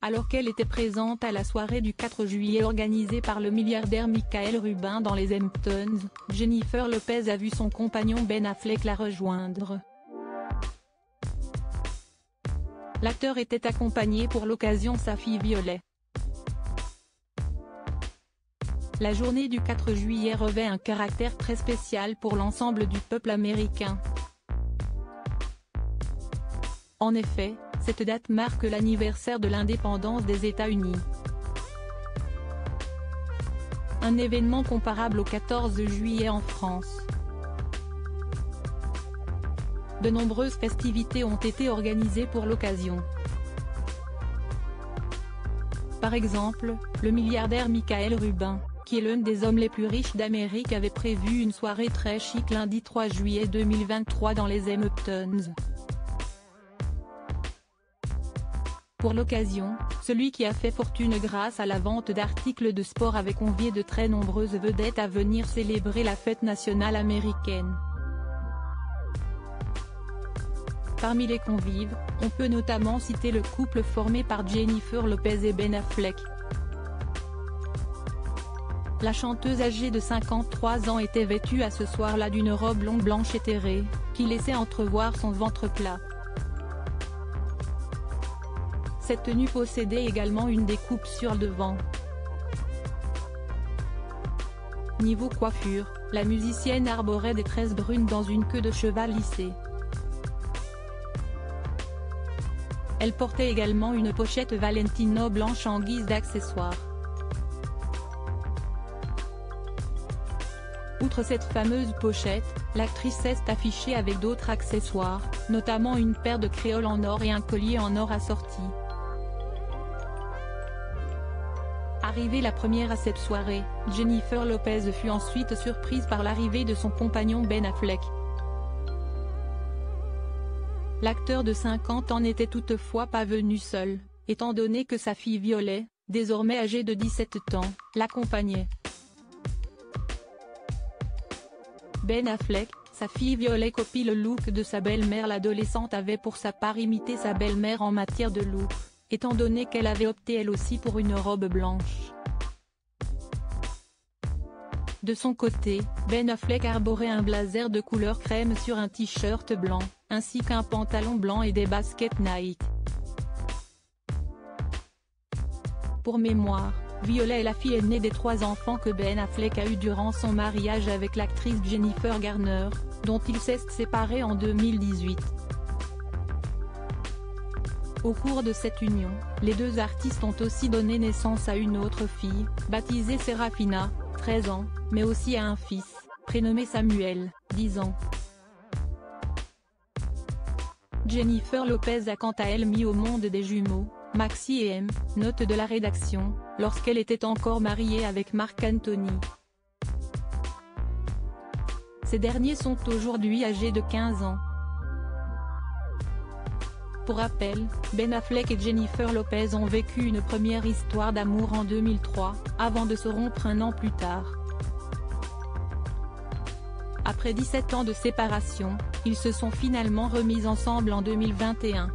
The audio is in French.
alors qu'elle était présente à la soirée du 4 juillet organisée par le milliardaire Michael Rubin dans les Hamptons, Jennifer Lopez a vu son compagnon Ben Affleck la rejoindre. L'acteur était accompagné pour l'occasion sa fille Violet. La journée du 4 juillet revêt un caractère très spécial pour l'ensemble du peuple américain. En effet, cette date marque l'anniversaire de l'indépendance des États-Unis. Un événement comparable au 14 juillet en France. De nombreuses festivités ont été organisées pour l'occasion. Par exemple, le milliardaire Michael Rubin, qui est l'un des hommes les plus riches d'Amérique, avait prévu une soirée très chic lundi 3 juillet 2023 dans les Hamptons. Pour l'occasion, celui qui a fait fortune grâce à la vente d'articles de sport avait convié de très nombreuses vedettes à venir célébrer la fête nationale américaine. Parmi les convives, on peut notamment citer le couple formé par Jennifer Lopez et Ben Affleck. La chanteuse âgée de 53 ans était vêtue à ce soir-là d'une robe longue blanche éthérée, qui laissait entrevoir son ventre plat. Cette tenue possédait également une découpe sur le devant. Niveau coiffure, la musicienne arborait des tresses brunes dans une queue de cheval lissée. Elle portait également une pochette Valentino blanche en guise d'accessoire. Outre cette fameuse pochette, l'actrice s'est affichée avec d'autres accessoires, notamment une paire de créoles en or et un collier en or assorti. Arrivée la première à cette soirée, Jennifer Lopez fut ensuite surprise par l'arrivée de son compagnon Ben Affleck. L'acteur de 50 ans n'était toutefois pas venu seul, étant donné que sa fille Violet, désormais âgée de 17 ans, l'accompagnait. Ben Affleck, sa fille Violet copie le look de sa belle-mère. L'adolescente avait pour sa part imité sa belle-mère en matière de look, étant donné qu'elle avait opté elle aussi pour une robe blanche. De son côté, Ben Affleck arborait un blazer de couleur crème sur un t-shirt blanc, ainsi qu'un pantalon blanc et des baskets Nike. Pour mémoire, Violet est la fille aînée des 3 enfants que Ben Affleck a eu durant son mariage avec l'actrice Jennifer Garner, dont il s'est séparé en 2018. Au cours de cette union, les deux artistes ont aussi donné naissance à une autre fille, baptisée Serafina, 13 ans, mais aussi à un fils, prénommé Samuel, 10 ans. Jennifer Lopez a quant à elle mis au monde des jumeaux, Maxi et M, note de la rédaction, lorsqu'elle était encore mariée avec Marc Anthony. Ces derniers sont aujourd'hui âgés de 15 ans. Pour rappel, Ben Affleck et Jennifer Lopez ont vécu une première histoire d'amour en 2003, avant de se rompre un an plus tard. Après 17 ans de séparation, ils se sont finalement remis ensemble en 2021.